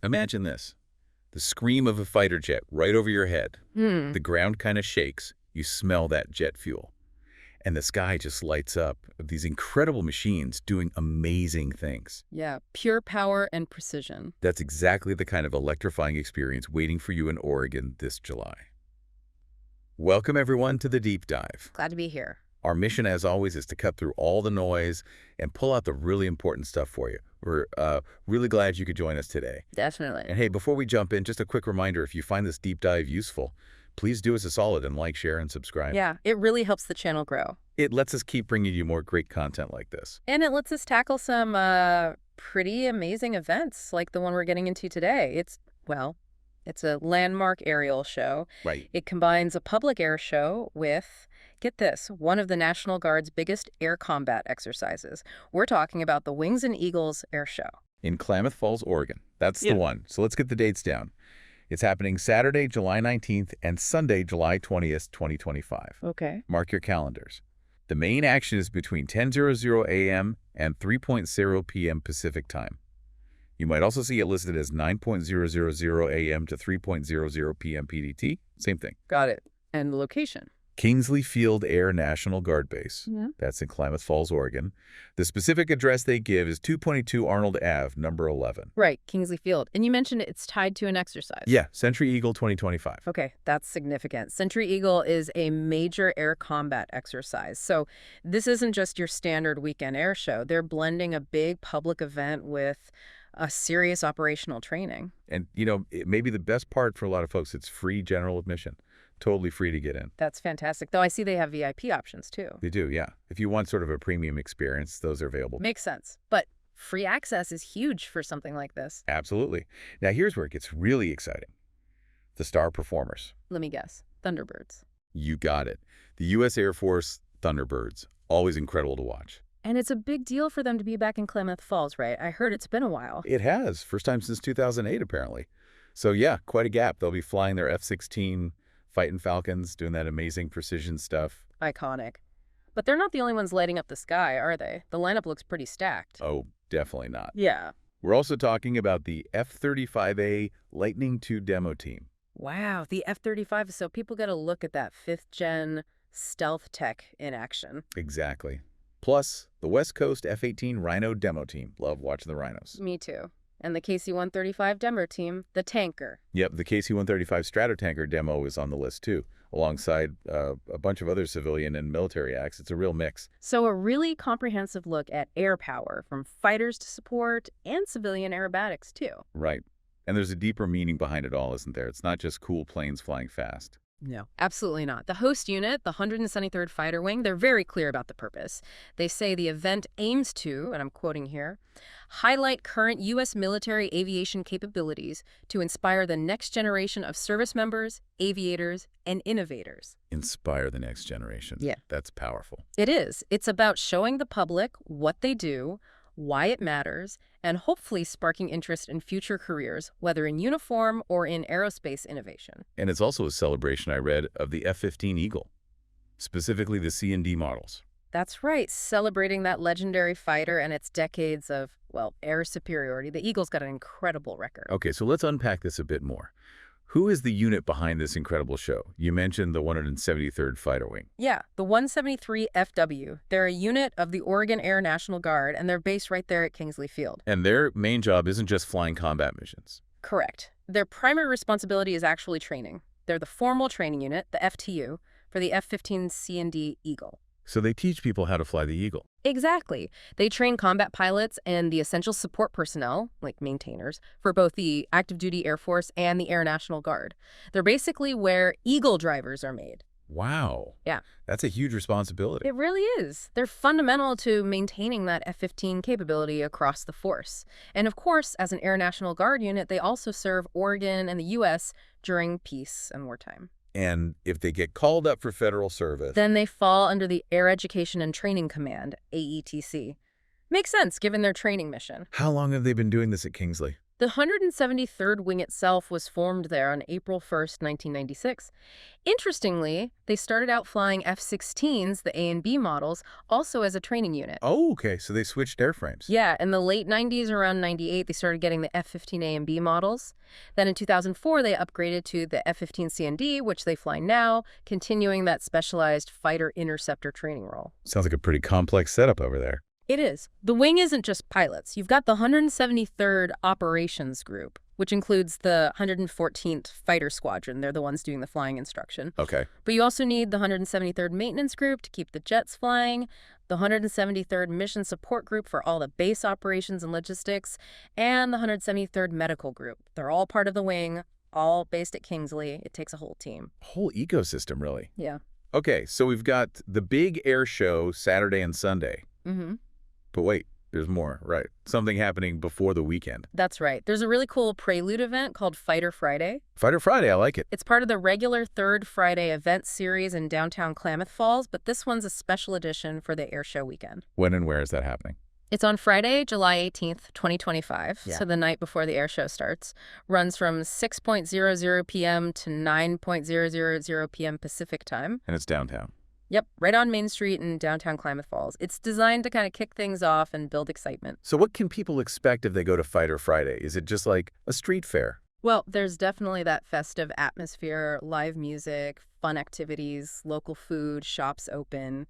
Imagine this. The scream of a fighter jet right over your head. Hmm. The ground kind of shakes. You smell that jet fuel. And the sky just lights up of these incredible machines doing amazing things. Yeah, pure power and precision. That's exactly the kind of electrifying experience waiting for you in Oregon this July. Welcome, everyone, to the Deep Dive. Glad to be here. Our mission, as always, is to cut through all the noise and pull out the really important stuff for you. We're really glad you could join us today. Definitely. And hey, before we jump in, just a quick reminder, if you find this deep dive useful, please do us a solid and like, share, and subscribe. Yeah, it really helps the channel grow. It lets us keep bringing you more great content like this. And it lets us tackle some pretty amazing events like the one we're getting into today. It's a landmark aerial show. Right. It combines a public air show with, get this, one of the National Guard's biggest air combat exercises. We're talking about the Wings and Eagles Air Show. In Klamath Falls, Oregon. That's the one. So let's get the dates down. It's happening Saturday, July 19th and Sunday, July 20th, 2025. Okay. Mark your calendars. The main action is between 10:00 a.m. and 3:00 p.m. Pacific time. You might also see it listed as 9:00 a.m. to 3:00 p.m. PDT. Same thing. Got it. And the location? Kingsley Field Air National Guard Base. Yeah. That's in Klamath Falls, Oregon. The specific address they give is 222 Arnold Ave, number 11. Right, Kingsley Field. And you mentioned it's tied to an exercise. Yeah, Century Eagle 2025. Okay, that's significant. Century Eagle is a major air combat exercise. So this isn't just your standard weekend air show. They're blending a big public event with a serious operational training. And, it may be the best part for a lot of folks. It's free general admission. Totally free to get in. That's fantastic. Though I see they have VIP options too. They do, yeah. If you want sort of a premium experience, those are available. Makes sense. But free access is huge for something like this. Absolutely. Now, here's where it gets really exciting. The star performers. Let me guess. Thunderbirds. You got it. The U.S. Air Force Thunderbirds. Always incredible to watch. And it's a big deal for them to be back in Klamath Falls, right? I heard it's been a while. It has. First time since 2008, apparently. So, yeah, quite a gap. They'll be flying their F-16 Fighting Falcons, doing that amazing precision stuff. Iconic. But they're not the only ones lighting up the sky, are they? The lineup looks pretty stacked. Oh, definitely not. Yeah. We're also talking about the F-35A Lightning II demo team. Wow, the F-35. So people get a look at that 5th-gen stealth tech in action. Exactly. Plus, the West Coast F-18 Rhino demo team. Love watching the rhinos. Me too. And the KC-135 demo team, the tanker. Yep, the KC-135 Stratotanker demo is on the list too, alongside a bunch of other civilian and military acts. It's a real mix. So a really comprehensive look at air power, from fighters to support and civilian aerobatics too. Right. And there's a deeper meaning behind it all, isn't there? It's not just cool planes flying fast. No, absolutely not. The host unit, the 173rd Fighter Wing, they're very clear about the purpose. They say the event aims to, and I'm quoting here, highlight current U.S. military aviation capabilities to inspire the next generation of service members, aviators, and innovators. Inspire the next generation. Yeah. That's powerful. It is. It's about showing the public what they do, why it matters, and hopefully sparking interest in future careers, whether in uniform or in aerospace innovation. And it's also a celebration, I read, of the F-15 Eagle, specifically the C&D models. That's right, celebrating that legendary fighter and its decades of, air superiority. The Eagle's got an incredible record. Okay, so let's unpack this a bit more. Who is the unit behind this incredible show? You mentioned the 173rd Fighter Wing. Yeah, the 173 FW. They're a unit of the Oregon Air National Guard, and they're based right there at Kingsley Field. And their main job isn't just flying combat missions. Correct. Their primary responsibility is actually training. They're the formal training unit, the FTU, for the F-15 C&D Eagle. So they teach people how to fly the Eagle. Exactly. They train combat pilots and the essential support personnel, like maintainers, for both the active duty Air Force and the Air National Guard. They're basically where Eagle drivers are made. Wow. Yeah. That's a huge responsibility. It really is. They're fundamental to maintaining that F-15 capability across the force. And of course, as an Air National Guard unit, they also serve Oregon and the U.S. during peace and wartime. And if they get called up for federal service, then they fall under the Air Education and Training Command, AETC. Makes sense, given their training mission. How long have they been doing this at Kingsley? The 173rd Wing itself was formed there on April 1st, 1996. Interestingly, they started out flying F-16s, the A and B models, also as a training unit. Oh, okay, so they switched airframes. Yeah, in the late 90s, around 98, they started getting the F-15A and B models. Then in 2004, they upgraded to the F-15C and D, which they fly now, continuing that specialized fighter interceptor training role. Sounds like a pretty complex setup over there. It is. The wing isn't just pilots. You've got the 173rd Operations Group, which includes the 114th Fighter Squadron. They're the ones doing the flying instruction. Okay. But you also need the 173rd Maintenance Group to keep the jets flying, the 173rd Mission Support Group for all the base operations and logistics, and the 173rd Medical Group. They're all part of the wing, all based at Kingsley. It takes a whole team. Whole ecosystem, really. Yeah. Okay, so we've got the big air show Saturday and Sunday. Mm-hmm. But wait, there's more, right? Something happening before the weekend. That's right. There's a really cool prelude event called Fighter Friday. Fighter Friday, I like it. It's part of the regular Third Friday event series in downtown Klamath Falls, but this one's a special edition for the air show weekend. When and where is that happening? It's on Friday, July 18th, 2025, Yeah. so the night before the air show starts. Runs from 6:00 p.m. to 9:00 p.m. Pacific time. And it's downtown. Yep, right on Main Street in downtown Klamath Falls. It's designed to kind of kick things off and build excitement. So what can people expect if they go to Fighter Friday? Is it just like a street fair? Well, there's definitely that festive atmosphere, live music, fun activities, local food, shops open.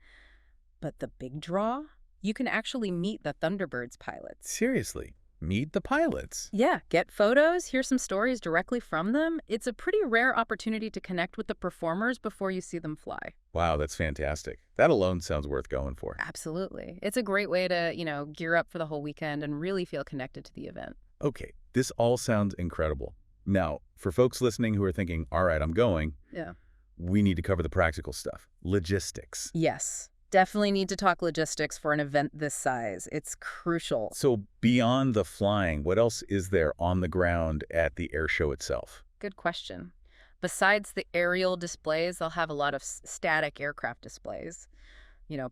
But the big draw? You can actually meet the Thunderbirds pilots. Seriously, meet the pilots. Yeah, get photos, hear some stories directly from them. It's a pretty rare opportunity to connect with the performers before you see them fly. Wow, that's fantastic. That alone sounds worth going for. Absolutely. It's a great way to, gear up for the whole weekend and really feel connected to the event. Okay, this all sounds incredible. Now, for folks listening who are thinking, all right, I'm going, Yeah. we need to cover the practical stuff. Logistics. Yes. Definitely need to talk logistics for an event this size. It's crucial. So beyond the flying, what else is there on the ground at the air show itself? Good question. Besides the aerial displays, they'll have a lot of static aircraft displays.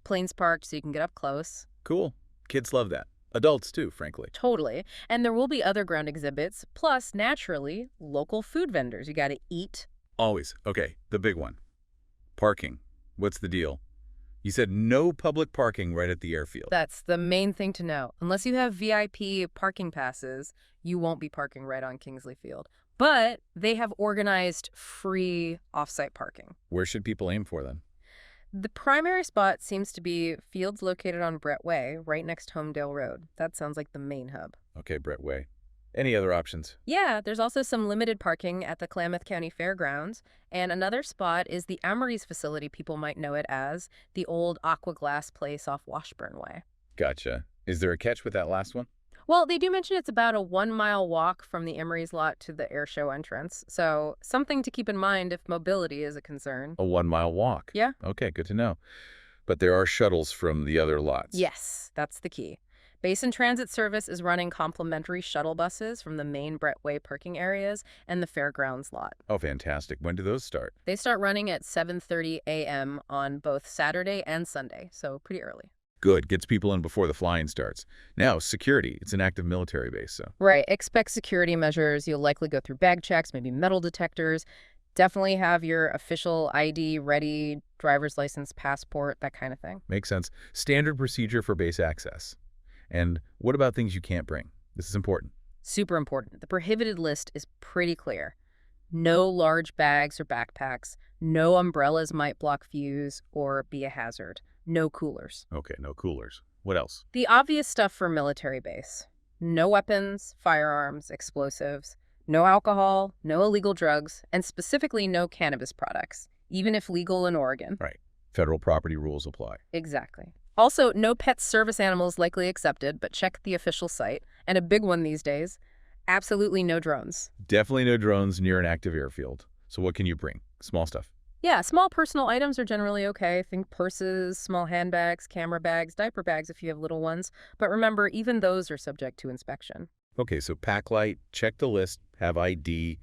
Planes parked so you can get up close. Cool. Kids love that. Adults too, frankly. Totally. And there will be other ground exhibits, plus, naturally, local food vendors. You got to eat. Always. Okay, the big one. Parking. What's the deal? You said no public parking right at the airfield. That's the main thing to know. Unless you have VIP parking passes, you won't be parking right on Kingsley Field. But they have organized free off-site parking. Where should people aim for then? The primary spot seems to be fields located on Brett Way, right next to Homedale Road. That sounds like the main hub. Okay, Brett Way. Any other options? Yeah, there's also some limited parking at the Klamath County Fairgrounds, and another spot is the Emery's facility, people might know it as, the old Aqua Glass place off Washburn Way. Gotcha. Is there a catch with that last one? Well, they do mention it's about a 1-mile walk from the Emery's lot to the air show entrance, so something to keep in mind if mobility is a concern. A 1-mile walk? Yeah. Okay, good to know. But there are shuttles from the other lots? Yes, that's the key. Basin Transit Service is running complimentary shuttle buses from the main Brett Way parking areas and the fairgrounds lot. Oh, fantastic. When do those start? They start running at 7:30 a.m. on both Saturday and Sunday, so pretty early. Good. Gets people in before the flying starts. Now, security. It's an active military base, so. Right. Expect security measures. You'll likely go through bag checks, maybe metal detectors. Definitely have your official ID ready, driver's license, passport, that kind of thing. Makes sense. Standard procedure for base access. And what about things you can't bring? This is important. Super important. The prohibited list is pretty clear. No large bags or backpacks. No umbrellas might block views or be a hazard. No coolers. Okay, no coolers. What else? The obvious stuff for military base. No weapons, firearms, explosives. No alcohol, no illegal drugs, and specifically no cannabis products, even if legal in Oregon. Right. Federal property rules apply. Exactly. Also, no pet service animals likely accepted, but check the official site. And a big one these days, absolutely no drones. Definitely no drones near an active airfield. So what can you bring? Small stuff. Yeah, small personal items are generally okay. Think purses, small handbags, camera bags, diaper bags if you have little ones. But remember, even those are subject to inspection. Okay, so pack light, check the list, have ID.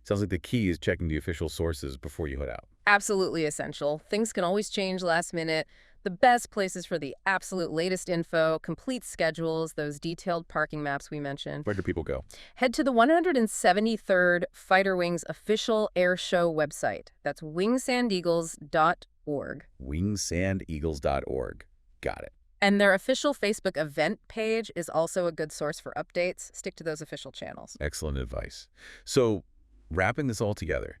Sounds like the key is checking the official sources before you head out. Absolutely essential. Things can always change last minute. The best places for the absolute latest info, complete schedules, those detailed parking maps we mentioned. Where do people go? Head to the 173rd Fighter Wings official air show website. That's wingsandeagles.org. wingsandeagles.org. Got it. And their official Facebook event page is also a good source for updates. Stick to those official channels. Excellent advice. So, wrapping this all together,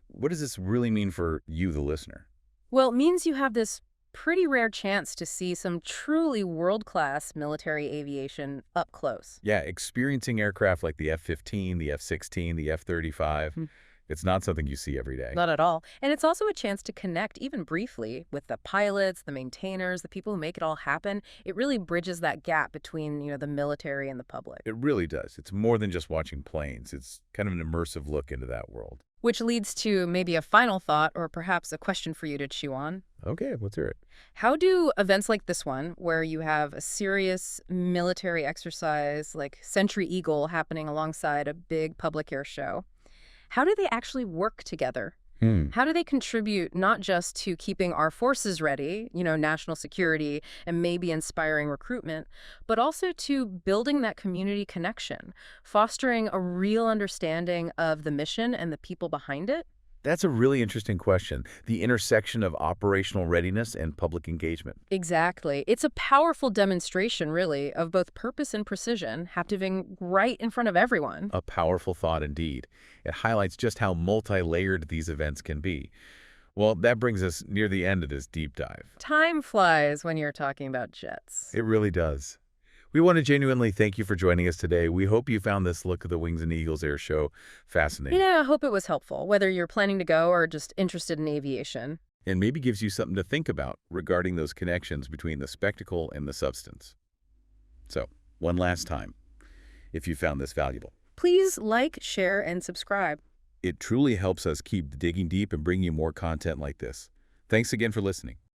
what does this really mean for you, the listener? Well, it means you have this pretty rare chance to see some truly world-class military aviation up close. Yeah, experiencing aircraft like the F-15, the F-16, the F-35, it's not something you see every day. Not at all. And it's also a chance to connect, even briefly, with the pilots, the maintainers, the people who make it all happen. It really bridges that gap between, the military and the public. It really does. It's more than just watching planes. It's kind of an immersive look into that world. Which leads to maybe a final thought or perhaps a question for you to chew on. Okay, let's hear it. How do events like this one, where you have a serious military exercise like Century Eagle happening alongside a big public air show, how do they actually work together? How do they contribute not just to keeping our forces ready, national security and maybe inspiring recruitment, but also to building that community connection, fostering a real understanding of the mission and the people behind it? That's a really interesting question. The intersection of operational readiness and public engagement. Exactly. It's a powerful demonstration, really, of both purpose and precision happening right in front of everyone. A powerful thought indeed. It highlights just how multi-layered these events can be. Well, that brings us near the end of this deep dive. Time flies when you're talking about jets. It really does. We want to genuinely thank you for joining us today. We hope you found this look at the Wings and Eagles Air Show fascinating. I hope it was helpful, whether you're planning to go or just interested in aviation. And maybe gives you something to think about regarding those connections between the spectacle and the substance. So, one last time, if you found this valuable, Please like, share, and subscribe. it truly helps us keep digging deep and bringing you more content like this. Thanks again for listening.